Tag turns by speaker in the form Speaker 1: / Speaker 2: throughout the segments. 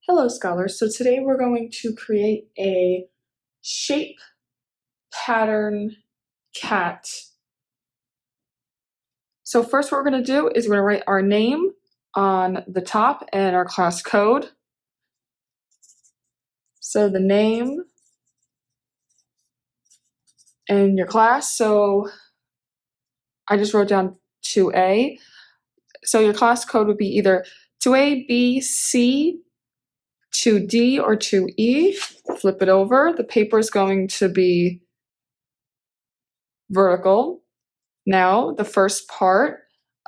Speaker 1: Hello scholars, so today we're going to create a shape pattern cat. So first what we're going to do is we're going to write our name on the top and our class code. So the name and your class, so I just wrote down 2A. So your class code would be either 2A, B, C, 2D, or 2E. Flip it over. The paper is going to be vertical. Now, the first part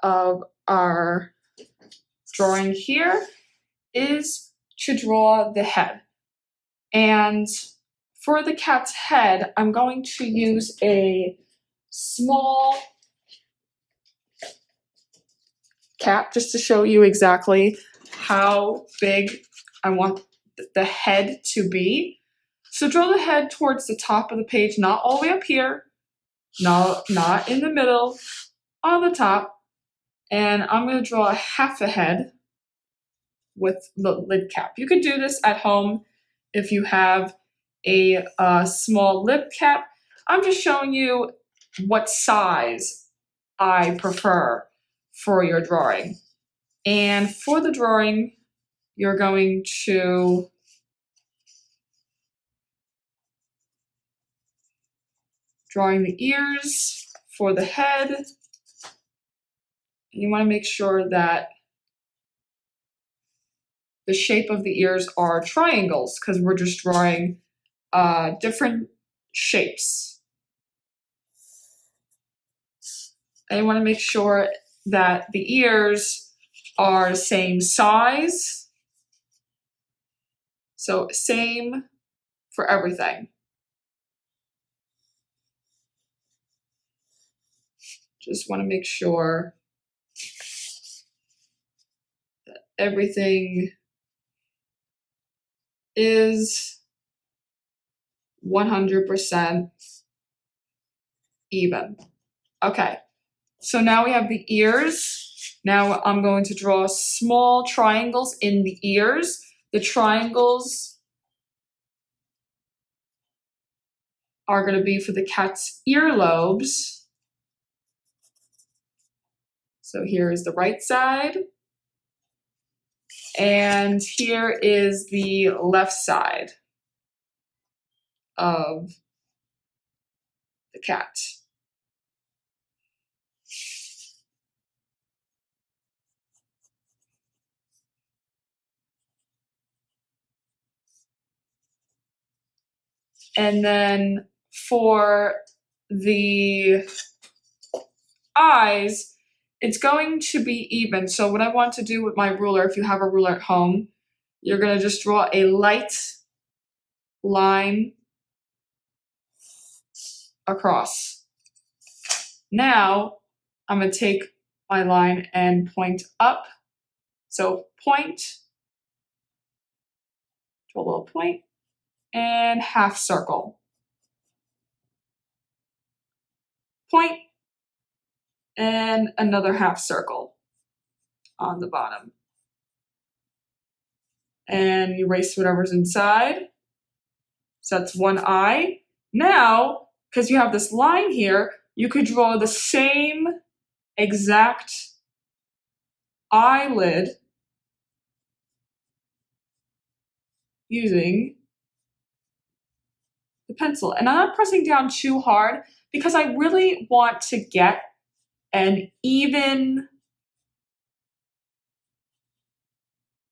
Speaker 1: of our drawing here is to draw the head. And for the cat's head, I'm going to use a small cat just to show you exactly how big I want the head to be. So draw the head towards the top of the page, not all the way up here, no, not in the middle, on the top. And I'm going to draw half a head with the lid cap. You could do this at home if you have a small lid cap. I'm just showing you what size I prefer for your drawing. And for the drawing, you're going to drawing the ears for the head. You want to make sure that the shape of the ears are triangles because we're just drawing different shapes. And you want to make sure that the ears are the same size. So same for everything. Just want to make sure that everything is 100% even. Okay, so now we have the ears. Now I'm going to draw small triangles in the ears. The triangles are going to be for the cat's earlobes. So here is the right side. And here is the left side of the cat. And then for the eyes, it's going to be even. So what I want to do with my ruler, if you have a ruler at home, you're going to just draw a light line across. Now I'm going to take my line and point up. So point, draw a little point, and half circle. Point, and another half circle on the bottom. And erase whatever's inside. So that's one eye. Now, because you have this line here, you could draw the same exact eyelid using the pencil. And I'm not pressing down too hard because I really want to get an even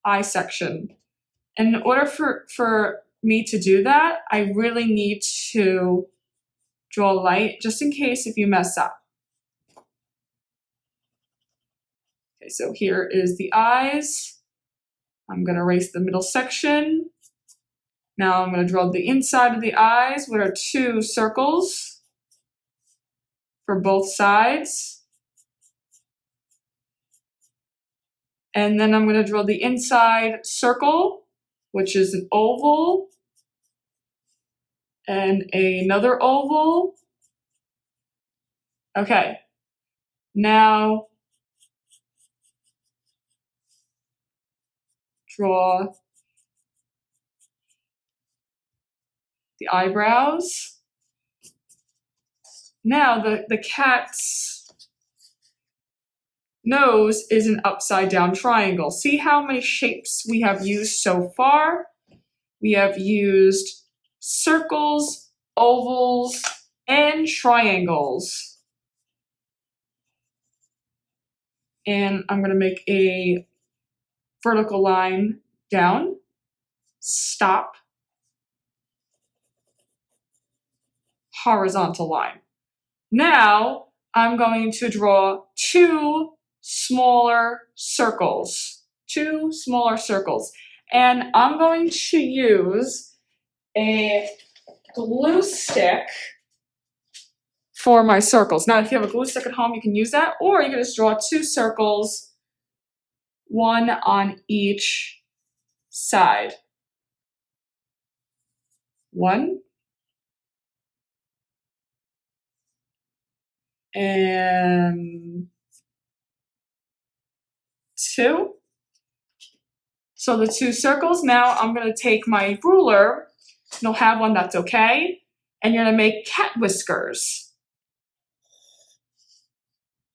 Speaker 1: eye section. And in order for me to do that, I really need to draw light just in case if you mess up. Okay, so here is the eyes. I'm going to erase the middle section. Now I'm going to draw the inside of the eyes, which are 2 circles for both sides. And then I'm going to draw the inside circle, which is an oval, and another oval. Okay, now draw the eyebrows. Now the cat's nose is an upside down triangle. See how many shapes we have used so far? We have used circles, ovals, and triangles. And I'm going to make a vertical line down, stop, horizontal line. Now I'm going to draw two smaller circles. And I'm going to use a glue stick for my circles. Now, if you have a glue stick at home, you can use that, or you can just draw two circles, one on each side. One. And two. So the two circles. Now I'm going to take my ruler. You'll have one, that's okay. And you're going to make cat whiskers.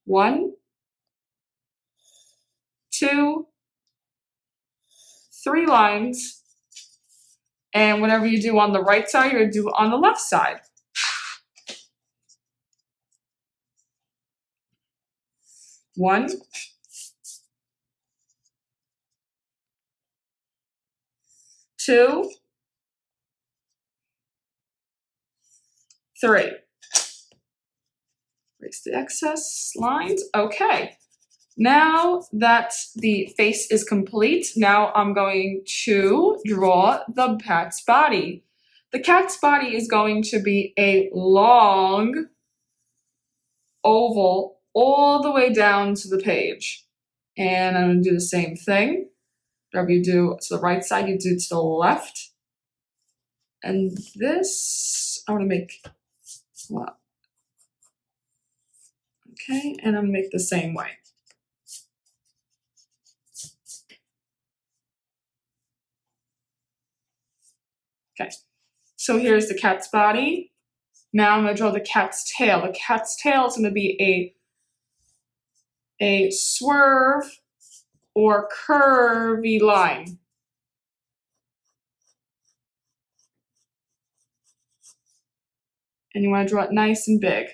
Speaker 1: 1, 2, 3 lines. And whatever you do on the right side, you're going to do on the left side. One, 2, 3. Erase the excess lines. Okay. Now that the face is complete, now I'm going to draw the cat's body. The cat's body is going to be a long oval all the way down to the page. And I'm going to do the same thing. Whatever you do to the right side, you do to the left. And this, I want to make, well, okay, and I'm going to make the same way. Okay, so here's the cat's body. Now I'm going to draw the cat's tail. The cat's tail is going to be a swerve or curvy line. And you want to draw it nice and big.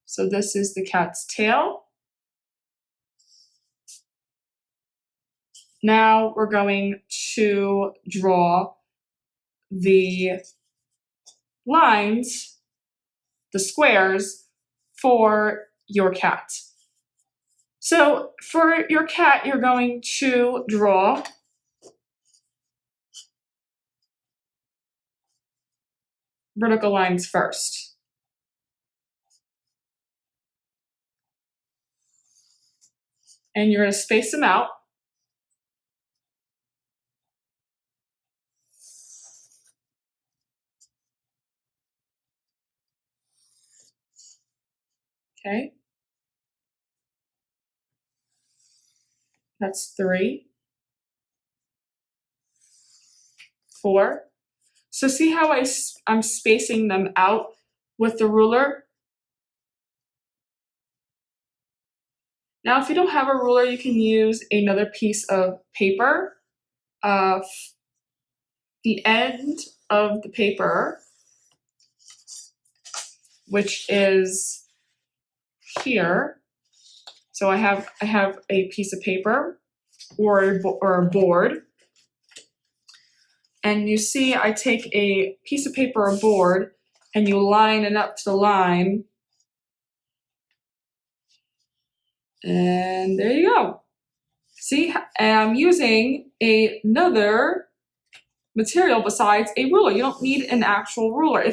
Speaker 1: So this is the cat's tail. Now we're going to draw the lines, the squares, for your cat. So for your cat, you're going to draw vertical lines first. And you're going to space them out. Okay. That's 3, 4. So see how I'm spacing them out with the ruler? Now, if you don't have a ruler, you can use another piece of paper. The end of the paper, which is here. So I have a piece of paper or a board. And you see I take a piece of paper or board and you line it up to the line. And there you go. See, I'm using another material besides a ruler. You don't need an actual ruler.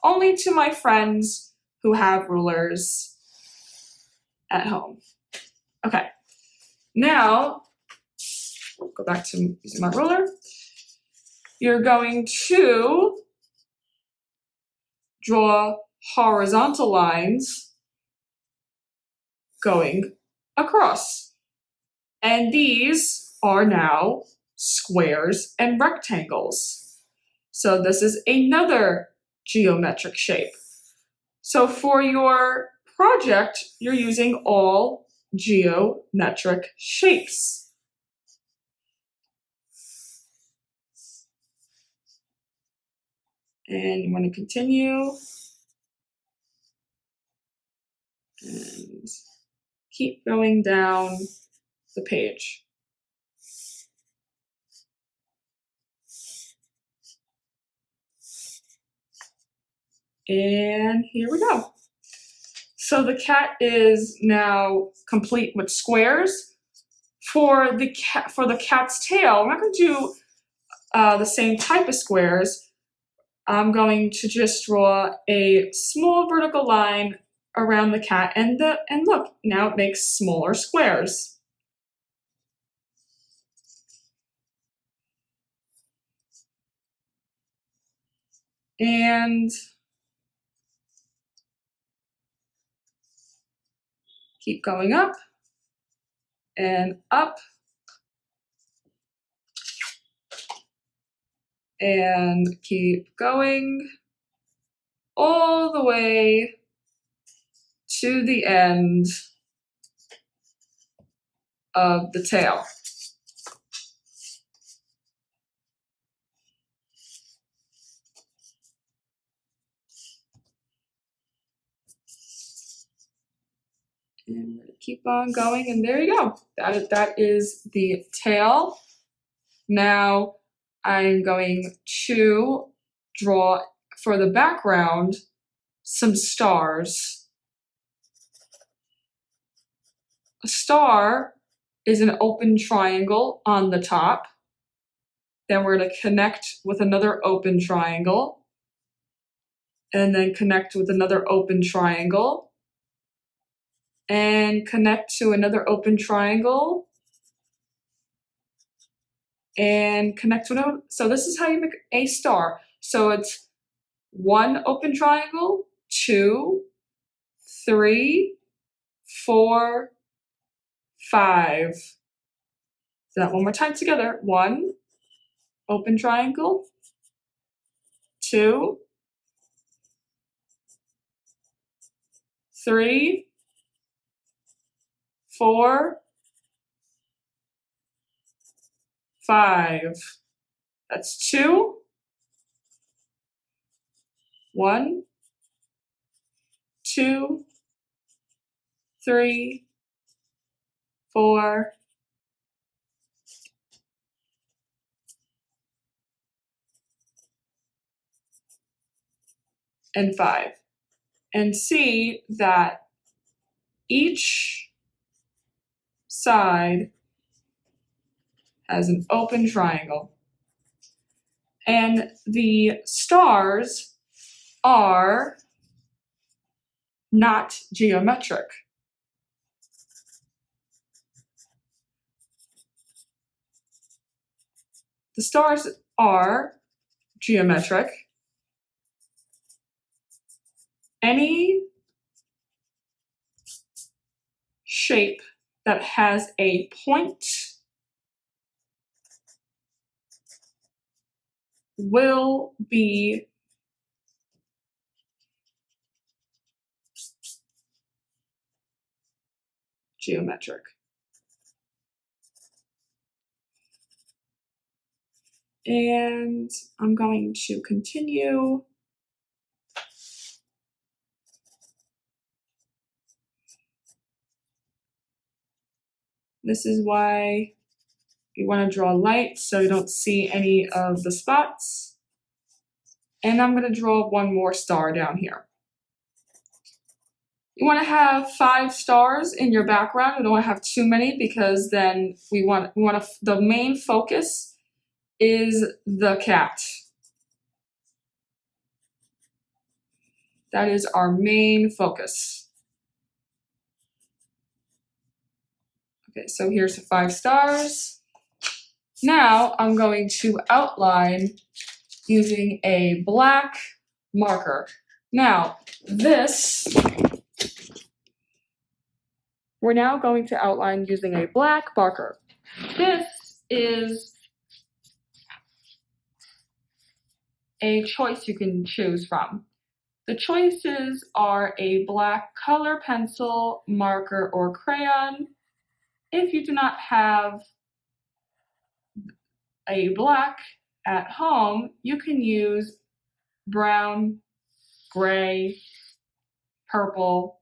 Speaker 1: Only to my friends who have rulers at home. Okay, now we'll go back to using my ruler. You're going to draw horizontal lines going across. And these are now squares and rectangles. So this is another geometric shape. So for your project, you're using all geometric shapes. And you want to continue and keep going down the page. And here we go. So the cat is now complete with squares. For the cat's tail, I'm not going to do the same type of squares. I'm going to just draw a small vertical line around the cat, and look, now it makes smaller squares. And keep going up and up and keep going all the way to the end of the tail. And we're gonna keep on going, and there you go. That is the tail. Now I'm going to draw for the background some stars. A star is an open triangle on the top. Then we're going to connect with another open triangle, and then connect with another open triangle, and connect to another open triangle, and connect to another. So this is how you make a star. So it's 1 open triangle, 2, 3, 4, 5. That one more time together. 1 open triangle, 2, 3, 4, 5. That's 2, 1, 2, 3, 4, and 5. And see that each side has an open triangle. And the stars are not geometric. The stars are geometric. Any shape that has a point will be geometric. And I'm going to continue. This is why you want to draw light so you don't see any of the spots. And I'm going to draw one more star down here. You want to have 5 stars in your background. You don't want to have too many, because then the main focus is the cat. That is our main focus. Okay, so here's the 5 stars. Now I'm going to outline using a black marker. Now, we're now going to outline using a black marker. This is a choice you can choose from. The choices are a black color pencil, marker, or crayon. If you do not have a black at home, you can use brown, gray, purple,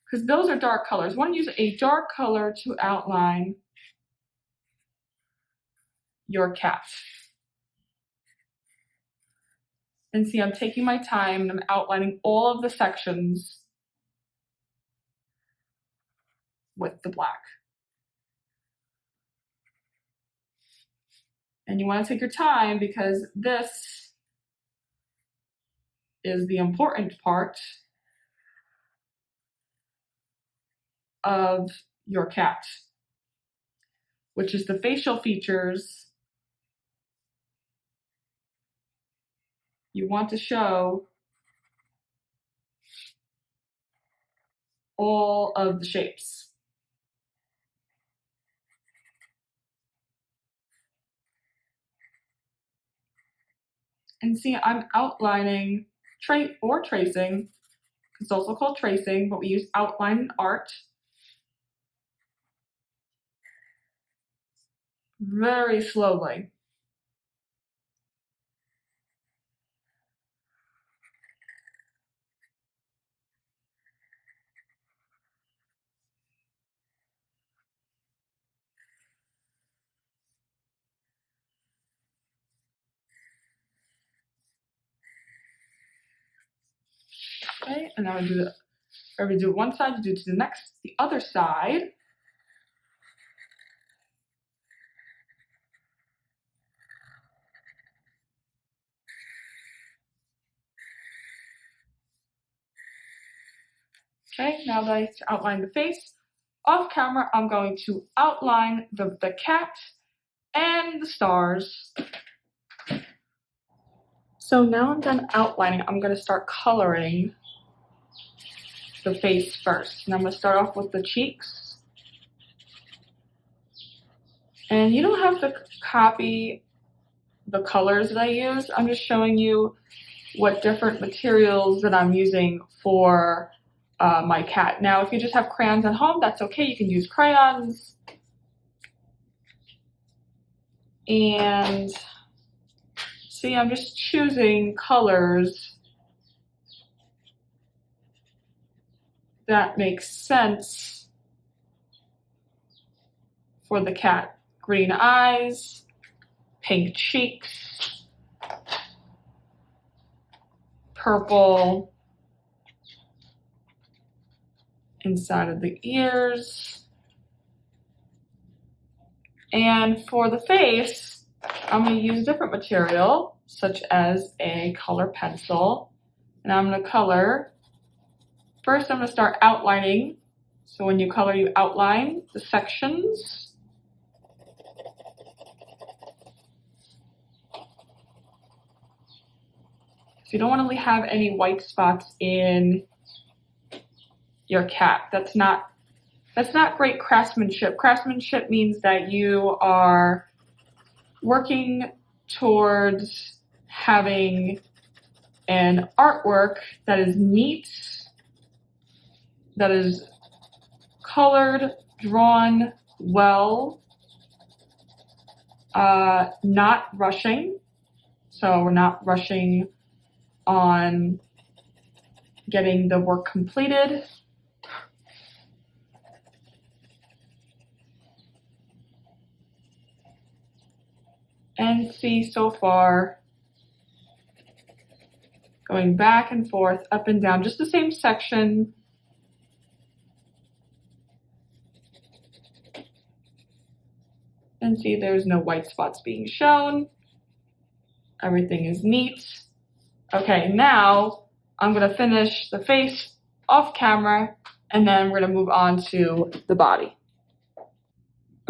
Speaker 1: because those are dark colors. You want to use a dark color to outline your cat. And see, I'm taking my time and I'm outlining all of the sections with the black. And you want to take your time because this is the important part of your cat, which is the facial features. You want to show all of the shapes. And see, I'm outlining tracing. It's also called tracing, but we use outline in art. Very slowly. Okay, and now we do it one side, you do it to the other side. Okay, now that I outlined the face, off camera, I'm going to outline the cat and the stars. So now I'm done outlining, I'm going to start coloring the face first. And I'm going to start off with the cheeks. And you don't have to copy the colors that I use. I'm just showing you what different materials that I'm using for my cat. Now, if you just have crayons at home, that's okay. You can use crayons. And see, I'm just choosing colors that make sense for the cat. Green eyes, pink cheeks, purple inside of the ears. And for the face, I'm going to use different material, such as a color pencil. And I'm going to color. First, I'm going to start outlining. So when you color, you outline the sections. So you don't want to have any white spots in your cat. That's not great craftsmanship. Craftsmanship means that you are working towards having an artwork that is neat, that is colored, drawn well, not rushing. So we're not rushing on getting the work completed. And see, so far, going back and forth, up and down, just the same section. And see, there's no white spots being shown. Everything is neat. Okay, now I'm going to finish the face off camera, and then we're going to move on to the body.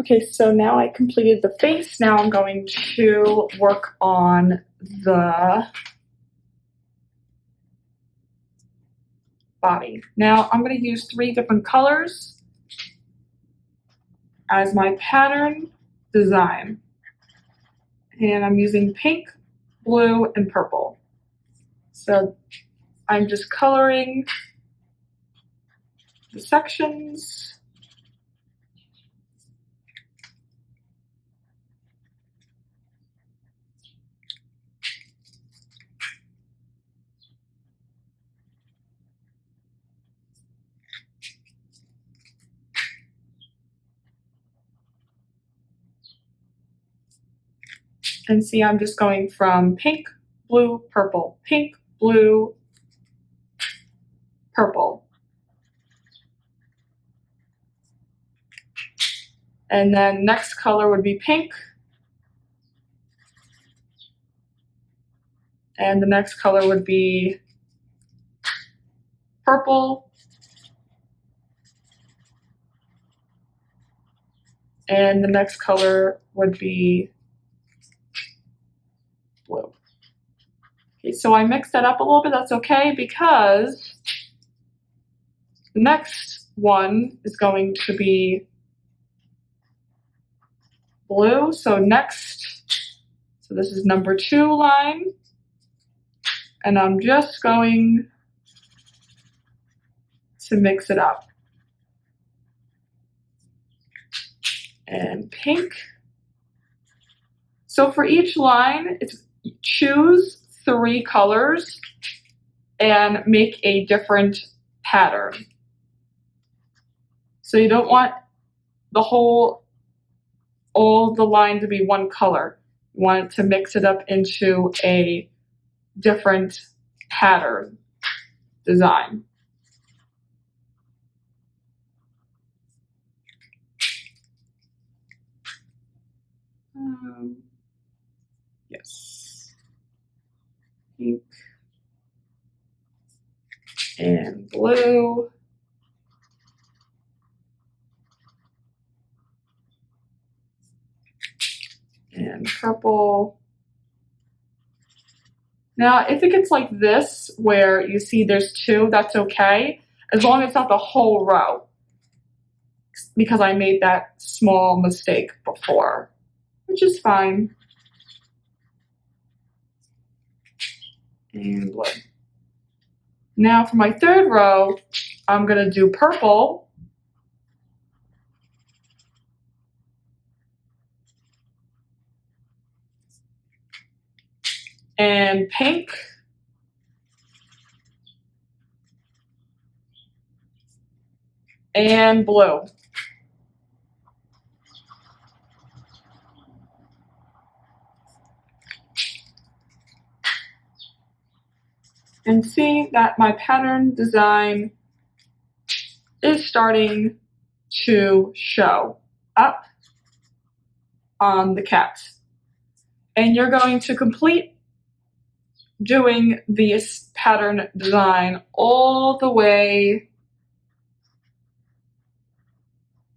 Speaker 1: Okay, so now I completed the face. Now I'm going to work on the body. Now I'm going to use 3 different colors as my pattern design. And I'm using pink, blue, and purple. So I'm just coloring the sections. And see, I'm just going from pink, blue, purple, pink, blue, purple. And then next color would be pink. And the next color would be purple. And the next color would be blue. Okay, so I mixed that up a little bit. That's okay, because the next one is going to be blue. So this is number 2 line. And I'm just going to mix it up. And pink. So for each line, it's choose 3 colors and make a different pattern. So you don't want all the line to be one color. You want to mix it up into a different pattern design. Yes. Pink and blue. And purple. Now, if it gets like this, where you see there's 2, that's okay, as long as it's not the whole row, because I made that small mistake before, which is fine. And blue. Now for my 3rd row, I'm going to do purple. And pink. And blue. And see that my pattern design is starting to show up on the cat. And you're going to complete doing this pattern design all the way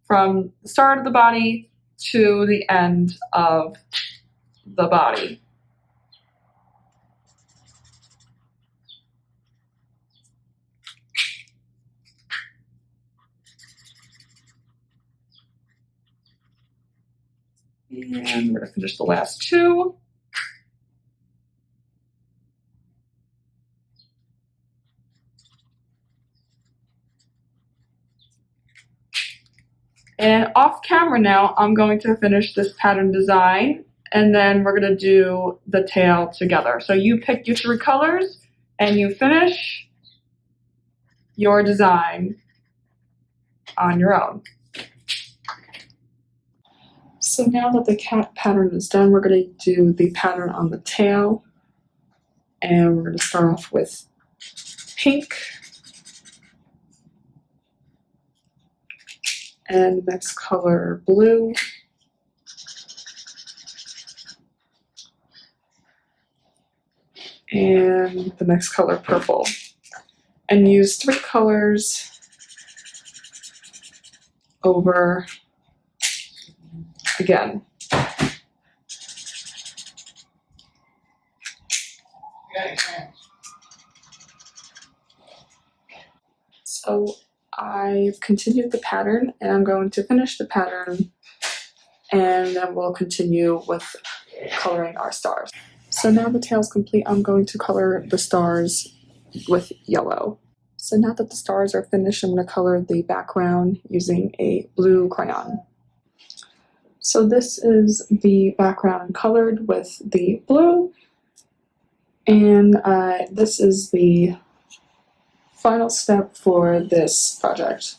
Speaker 1: from the start of the body to the end of the body. And we're going to finish the last 2. And off camera now, I'm going to finish this pattern design, and then we're going to do the tail together. So you pick your 3 colors, and you finish your design on your own. So now that the cat pattern is done, we're going to do the pattern on the tail. And we're going to start off with pink. And the next color, blue. And the next color, purple. And use 3 colors over again. So I've continued the pattern and I'm going to finish the pattern and then we'll continue with coloring our stars. So now the tail's complete, I'm going to color the stars with yellow. So now that the stars are finished, I'm going to color the background using a blue crayon. So this is the background colored with the blue, and this is the final step for this project.